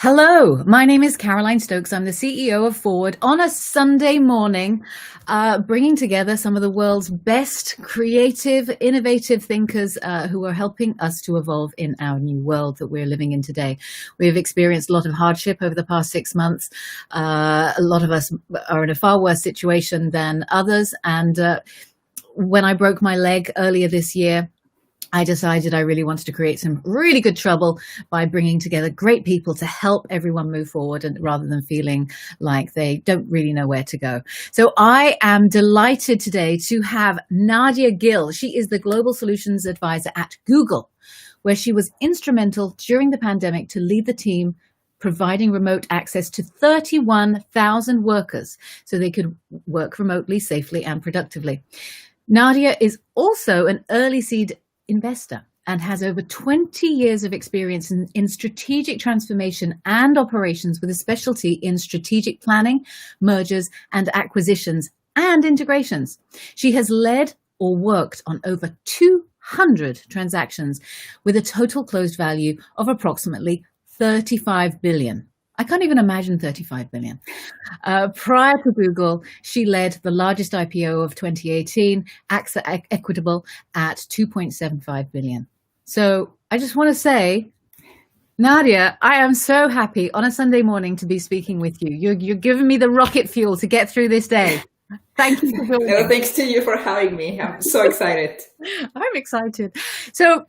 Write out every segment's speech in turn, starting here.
Hello, my name is Caroline Stokes. I'm the CEO of Forward on a Sunday morning, bringing together some of the world's best creative, innovative thinkers who are helping us to evolve in our new world that we're living in today. We have experienced a lot of hardship over the past 6 months. A lot of us are in a far worse situation than others. And when I broke my leg earlier this year, I decided I really wanted to create some really good trouble by bringing together great people to help everyone move forward, and rather than feeling like they don't really know where to go. So I am delighted today to have Nadia Gil. She is the Global Solutions Advisor at Google, where she was instrumental during the pandemic to lead the team providing remote access to 31,000 workers so they could work remotely, safely and productively. Nadia is also an early seed investor and has over 20 years of experience in strategic transformation and operations, with a specialty in strategic planning, mergers and acquisitions and integrations. She has led or worked on over 200 transactions with a total closed value of approximately 35 billion. I can't even imagine 35 billion. Prior to Google, she led the largest IPO of 2018, AXA Equitable, at 2.75 billion. So I just want to say, Nadia, I am so happy on a Sunday morning to be speaking with you. You're giving me the rocket fuel to get through this day. Thank you for joining. No, thanks to you for having me. I'm so excited. I'm excited. So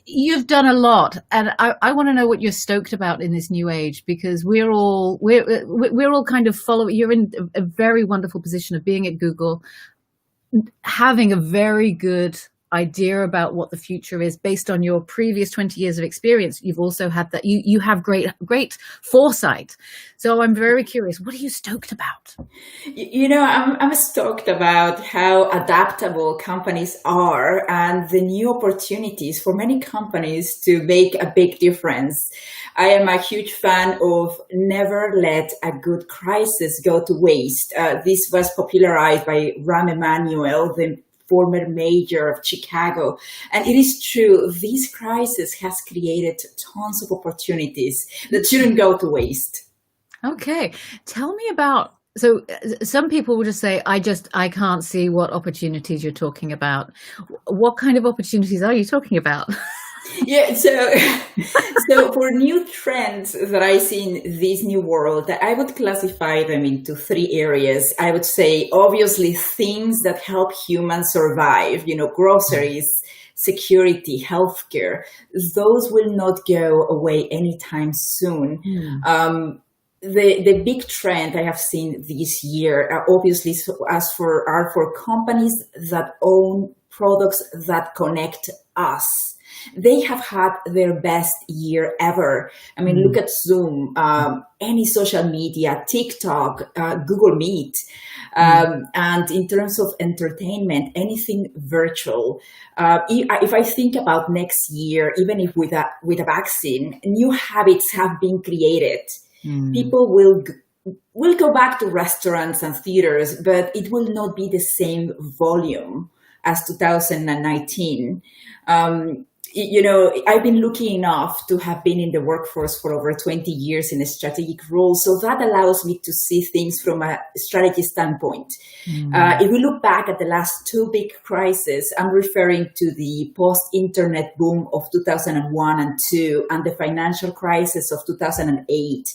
you've done a lot, and I want to know what you're stoked about in this new age, because we're all kind of following. You're in a very wonderful position of being at Google, having a very good idea about what the future is based on your previous 20 years of experience. You've also had that you have great foresight. So I'm very curious, what are you stoked about? I'm stoked about how adaptable companies are and the new opportunities for many companies to make a big difference. I am a huge fan of never let a good crisis go to waste. This was popularized by Rahm Emanuel, the former mayor of Chicago. And it is true, this crisis has created tons of opportunities that shouldn't go to waste. Okay. Tell me about, so some people will just say, I can't see what opportunities you're talking about. What kind of opportunities are you talking about? Yeah, so for new trends that I see in this new world, I would classify them into three areas. I would say, obviously, things that help humans survive, groceries, security, healthcare. Those will not go away anytime soon. The big trend I have seen this year, obviously, are for companies that own products that connect us. They have had their best year ever. I mean, look at Zoom, any social media, TikTok, Google Meet. And in terms of entertainment, anything virtual. If I think about next year, even if with a vaccine, new habits have been created. People will go back to restaurants and theaters, but it will not be the same volume as 2019. I've been lucky enough to have been in the workforce for over 20 years in a strategic role. So that allows me to see things from a strategy standpoint. If we look back at the last two big crises, I'm referring to the post-internet boom of 2001 and 2 and the financial crisis of 2008.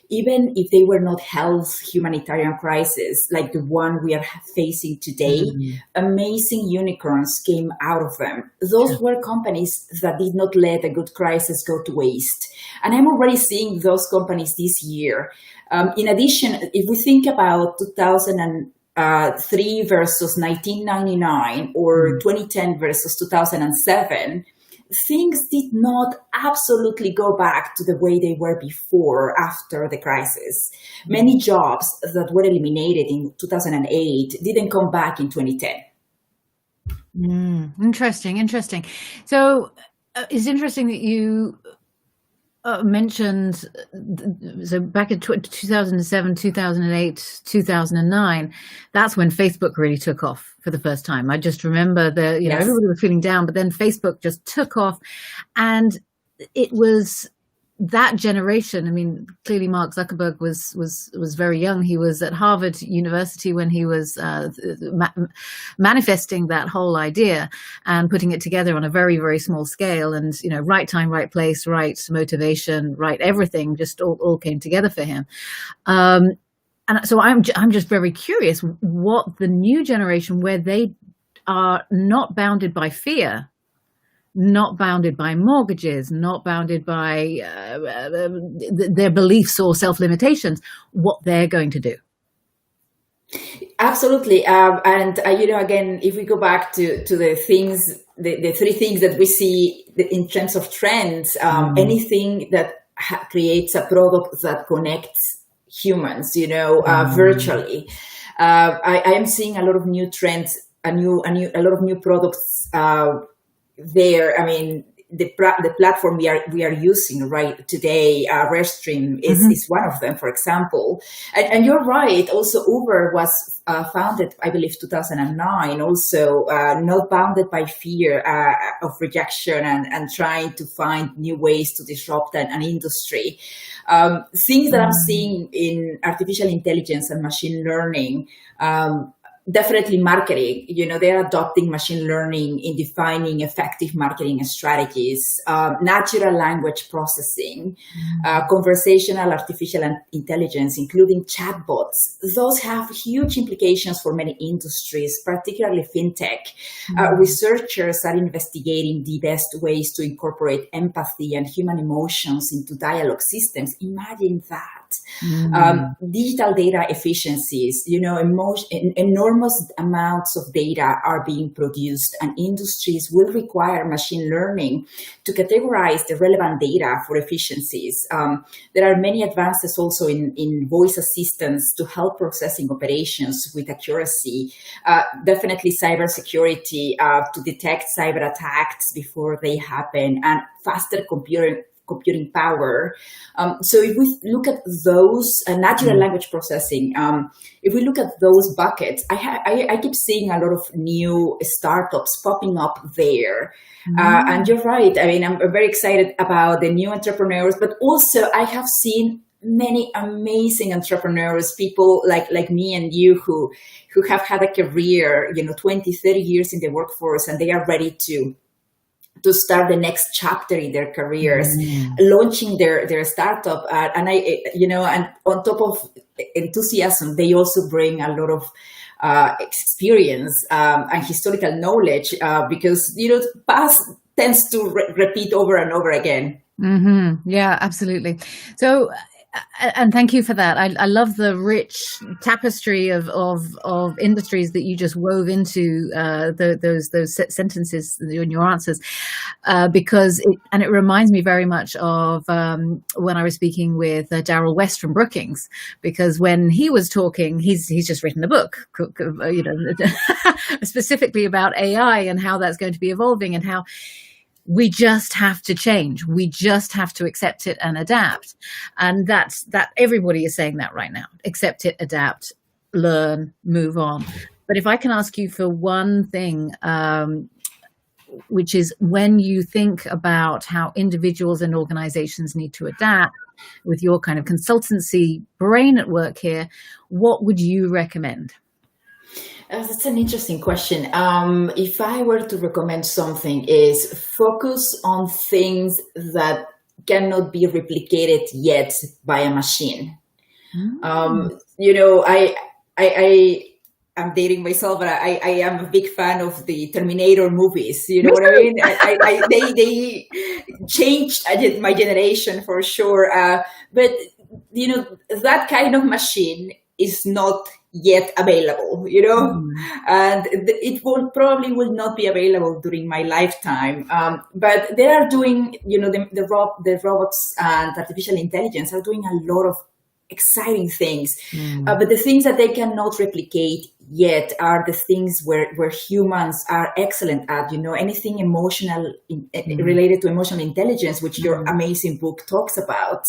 Even if they were not health humanitarian crises like the one we are facing today, amazing unicorns came out of them. Those were companies that did not let a good crisis go to waste. And I'm already seeing those companies this year. In addition, if we think about 2003 versus 1999 or 2010 versus 2007, things did not absolutely go back to the way they were before, after the crisis. Many jobs that were eliminated in 2008 didn't come back in 2010. Interesting. So it's interesting that you mentioned, so back in 2007, 2008, 2009, that's when Facebook really took off for the first time. I just remember everybody was feeling down, but then Facebook just took off, and it was that generation, I mean, clearly Mark Zuckerberg was very young. He was at Harvard University when he was manifesting that whole idea and putting it together on a very, very small scale. And, you know, right time, right place, right motivation, right everything just all came together for him. And so I'm just very curious what the new generation, where they are not bounded by fear, not bounded by mortgages, not bounded by their beliefs or self-limitations, what they're going to do. Absolutely. And, you know, again, if we go back to the things, the three things that we see in terms of trends, anything that creates a product that connects humans, you know, virtually. I am seeing a lot of new trends, a lot of new products there. I mean, the platform we are using right today, Restream is one of them, for example. And you're right. Also, Uber was founded, I believe, 2009. Also, not bounded by fear of rejection and trying to find new ways to disrupt an industry. Things that I'm seeing in artificial intelligence and machine learning. Definitely marketing, you know, they're adopting machine learning in defining effective marketing strategies, natural language processing, conversational artificial intelligence, including chatbots. Those have huge implications for many industries, particularly fintech. Researchers are investigating the best ways to incorporate empathy and human emotions into dialogue systems. Imagine that. Digital data efficiencies, you know, enormous amounts of data are being produced, and industries will require machine learning to categorize the relevant data for efficiencies. There are many advances also in voice assistants to help processing operations with accuracy. Definitely cybersecurity to detect cyber attacks before they happen, and faster computing power. So if we look at those natural language processing, if we look at those buckets, I keep seeing a lot of new startups popping up there. And you're right. I mean, I'm very excited about the new entrepreneurs, but also I have seen many amazing entrepreneurs, people like me and you who have had a career, you know, 20, 30 years in the workforce, and they are ready to start the next chapter in their careers, launching their startup. And I, you know, and on top of enthusiasm, they also bring a lot of experience and historical knowledge because, you know, past tends to repeat over and over again. Yeah, absolutely. So, and thank you for that. I love the rich tapestry of industries that you just wove into those sentences in your answers, because it reminds me very much of when I was speaking with Darrell West from Brookings, because when he was talking, he's just written a book, you know, specifically about AI and how that's going to be evolving and how we just have to change. We just have to accept it and adapt. And that everybody is saying that right now. Accept it, adapt, learn, move on. But if I can ask you for one thing, which is when you think about how individuals and organizations need to adapt with your kind of consultancy brain at work here, what would you recommend? That's an interesting question. If I were to recommend something, is focus on things that cannot be replicated yet by a machine. You know, I'm dating myself, but I am a big fan of the Terminator movies. You know what I mean? They changed my generation for sure. But you know, that kind of machine is not yet available, you know, and it probably will not be available during my lifetime. But they are doing, you know, the robots and artificial intelligence are doing a lot of exciting things. But the things that they cannot replicate yet are the things where humans are excellent at, you know, anything emotional related to emotional intelligence, which your amazing book talks about.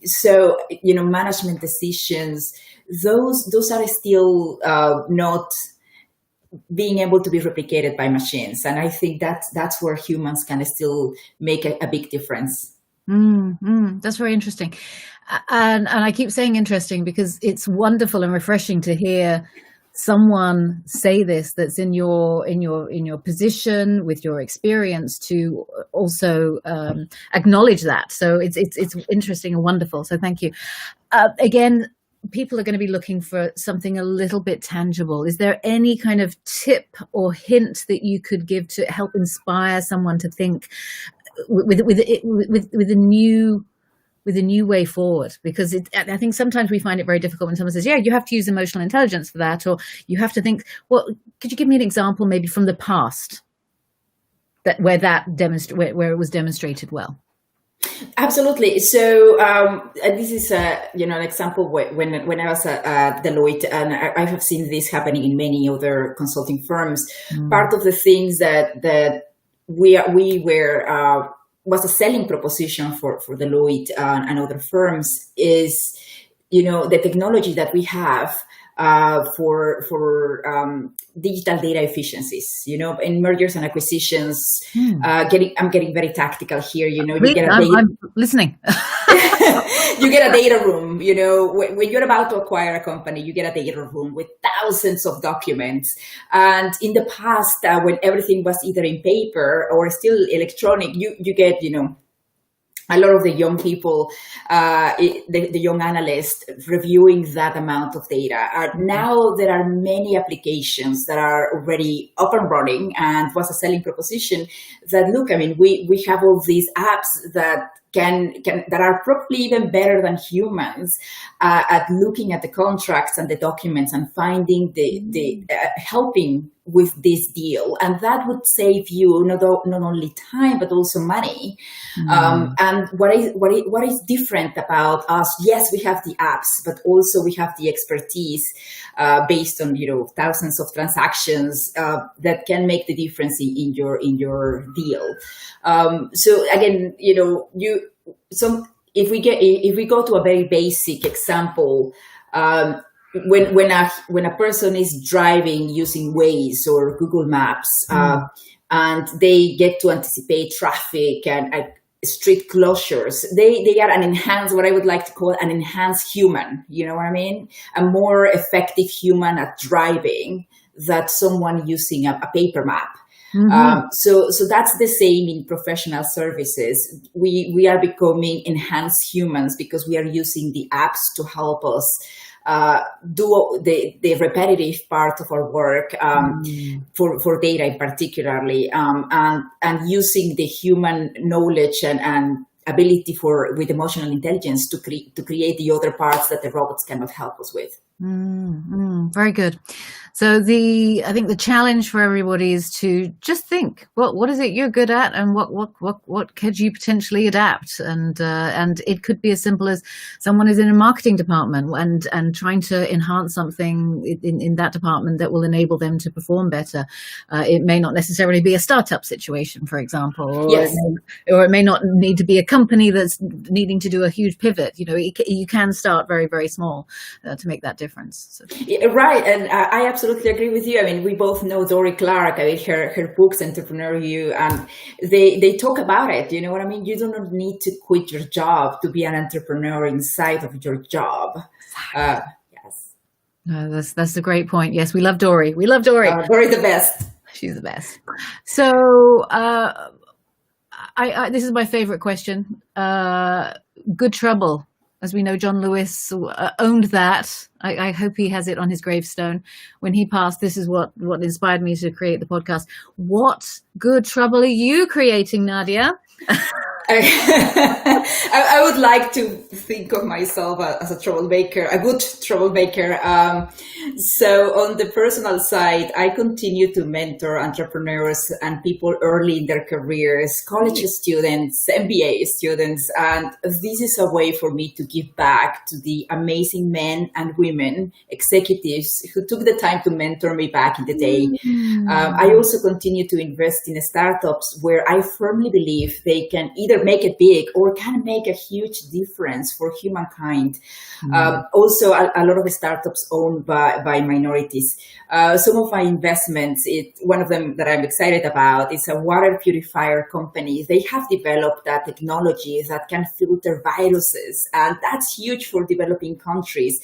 So, you know, management decisions, those are still not being able to be replicated by machines. And I think that's where humans can still make a big difference. That's very interesting. And I keep saying interesting because it's wonderful and refreshing to hear someone say this that's in your position with your experience to also acknowledge that. So it's interesting and wonderful. So thank you. Again, people are going to be looking for something a little bit tangible. Is there any kind of tip or hint that you could give to help inspire someone to think with a new way forward? Because I think sometimes we find it very difficult when someone says, yeah, you have to use emotional intelligence for that, or you have to think, well, could you give me an example maybe from the past where it was demonstrated well? Absolutely. So this is an example when I was at Deloitte, and I have seen this happening in many other consulting firms. Part of the things that we were was a selling proposition for Deloitte and other firms is, the technology that we have for digital data efficiencies, in mergers and acquisitions. I'm getting very tactical here. I'm listening. You get a data room. When you're about to acquire a company, you get a data room with thousands of documents. And in the past, when everything was either in paper or still electronic, you get a lot of the young people, the young analysts reviewing that amount of data. Now there are many applications that are already up and running, and was a selling proposition that, look, we have all these apps that that are probably even better than humans at looking at the contracts and the documents and finding the helping with this deal, and that would save you not only time but also money. And what is different about us? Yes, we have the apps, but also we have the expertise based on thousands of transactions that can make the difference in your deal. So again, if we go to a very basic example. When a person is driving using Waze or Google Maps, and they get to anticipate traffic and street closures, they are an enhanced, what I would like to call an enhanced human. You know what I mean? A more effective human at driving than someone using a paper map. So that's the same in professional services. We are becoming enhanced humans because we are using the apps to help us do the repetitive part of our work for data in particularly, and using the human knowledge and ability with emotional intelligence to create the other parts that the robots cannot help us with. Very good. So I think the challenge for everybody is to just think, what is it you're good at, and what could you potentially adapt? And it could be as simple as someone is in a marketing department and trying to enhance something in that department that will enable them to perform better. It may not necessarily be a startup situation, for example, or it may not need to be a company that's needing to do a huge pivot. You can start very, very small to make that difference. So. Yeah, right, and I absolutely agree with you. We both know Dory Clark. Her books, Entrepreneur You, and they talk about it. You know what I mean? You do not need to quit your job to be an entrepreneur inside of your job. Yes. That's a great point. Yes, we love Dory. Dory the best. She's the best. So this is my favorite question. Good trouble. As we know, John Lewis owned that. I hope he has it on his gravestone. When he passed, this is what inspired me to create the podcast. What good trouble are you creating, Nadia? I would like to think of myself as a troublemaker, a good troublemaker. So on the personal side, I continue to mentor entrepreneurs and people early in their careers, college students, MBA students. And this is a way for me to give back to the amazing men and women, executives who took the time to mentor me back in the day. I also continue to invest in startups where I firmly believe they can either either make it big or can make a huge difference for humankind. Also, a lot of startups owned by minorities. Some of my investments, one of them that I'm excited about is a water purifier company. They have developed a technology that can filter viruses, and that's huge for developing countries.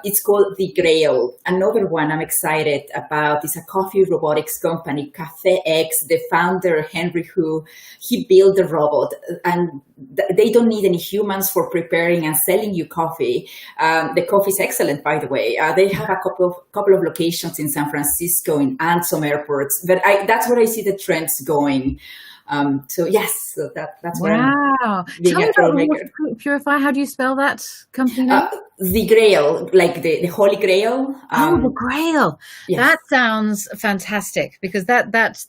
It's called the Grail. Another one I'm excited about is a coffee robotics company, Cafe X. The founder, Henry Hu, he built the robot, and they don't need any humans for preparing and selling you coffee. The coffee is excellent, by the way. They have a couple of locations in San Francisco and some airports, but that's where I see the trends going. So that's where I'm being Tell me a about troublemaker. Water Purify. How do you spell that company name? The Grail, like the Holy Grail. The Grail. Yes. That sounds fantastic, because that's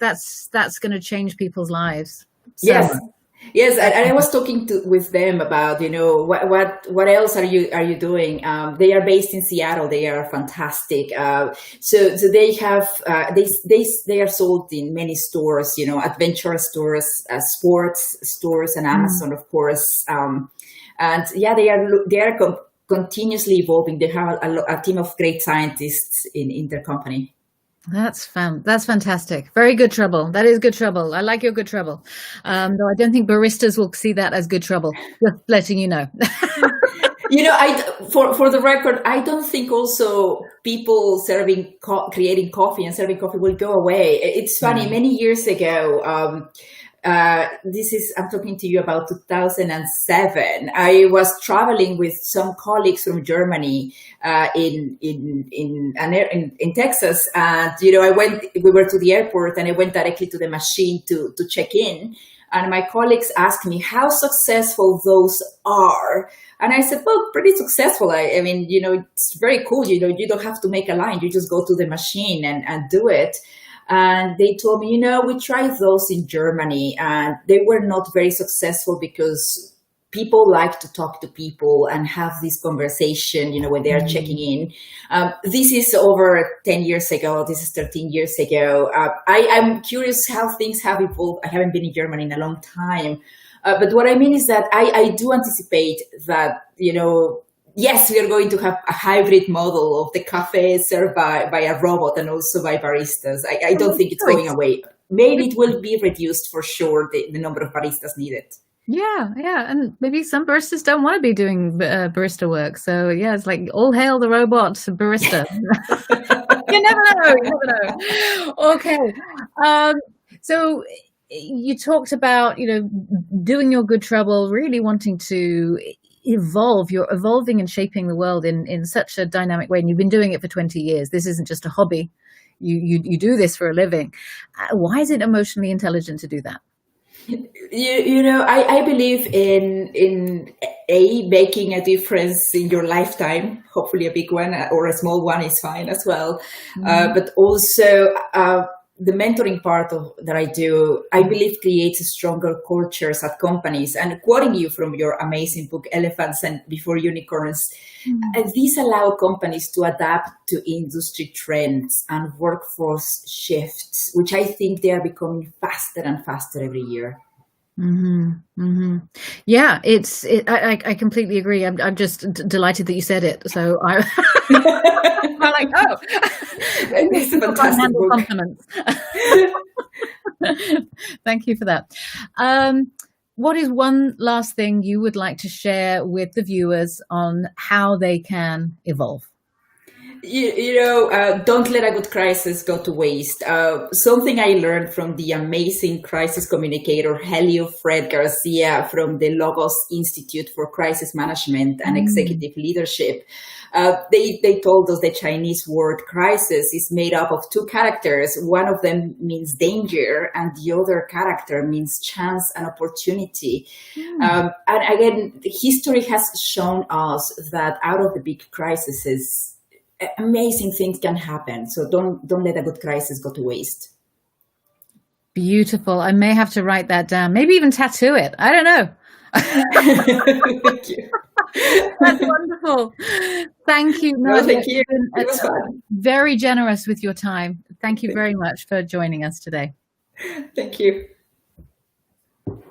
going to change people's lives. So Yes. much. Yes, and I was talking with them about, what else are you doing? They are based in Seattle. They are fantastic. So they have they are sold in many stores, adventure stores, sports stores, and Amazon, of course. And yeah, they are continuously evolving. They have a team of great scientists in their company. That's fantastic. Very good trouble. That is good trouble. I like your good trouble. Though I don't think baristas will see that as good trouble. Just letting you know. For the record, I don't think also people creating coffee and serving coffee will go away. It's funny. Many years ago, I'm talking to you about 2007. I was traveling with some colleagues from Germany in Texas, and we were to the airport, and I went directly to the machine to check in. And my colleagues asked me how successful those are. And I said, well, pretty successful. I mean, it's very cool. You don't have to make a line. You just go to the machine and do it. And they told me, we tried those in Germany, and they were not very successful because people like to talk to people and have this conversation, when they are checking in. This is over 10 years ago. This is 13 years ago. I'm curious how things have evolved. I haven't been in Germany in a long time. But what I mean is that I do anticipate that, yes, we are going to have a hybrid model of the cafe served by a robot and also by baristas. I don't think it's going away. Maybe it will be reduced for sure, the number of baristas needed. Yeah, and maybe some baristas don't want to be doing barista work. So yeah, it's like all hail the robot barista. You never know. Okay, so you talked about doing your good trouble, really wanting to evolve. You're evolving and shaping the world in such a dynamic way, and you've been doing it for 20 years. This isn't just a hobby. You do this for a living. Why is it emotionally intelligent to do that? I believe in making a difference in your lifetime. Hopefully a big one or a small one is fine as well. But also the mentoring part that I do, I believe creates stronger cultures at companies. And quoting you from your amazing book, Elephants and Before Unicorns, these allow companies to adapt to industry trends and workforce shifts, which I think they are becoming faster and faster every year. Yeah, I completely agree. I'm just delighted that you said it. So I'm like, it's a fantastic book. Compliments. Thank you for that. What is one last thing you would like to share with the viewers on how they can evolve? Don't let a good crisis go to waste. Something I learned from the amazing crisis communicator Helio Fred Garcia from the Logos Institute for Crisis Management and Executive Leadership. They told us the Chinese word crisis is made up of two characters. One of them means danger, and the other character means chance and opportunity. And again, history has shown us that out of the big crises, amazing things can happen. So don't let a good crisis go to waste. Beautiful. I may have to write that down. Maybe even tattoo it. I don't know. Thank you. That's wonderful. Thank you. No, thank you. It was fun. Very generous with your time. Thank you very much for joining us today. Thank you.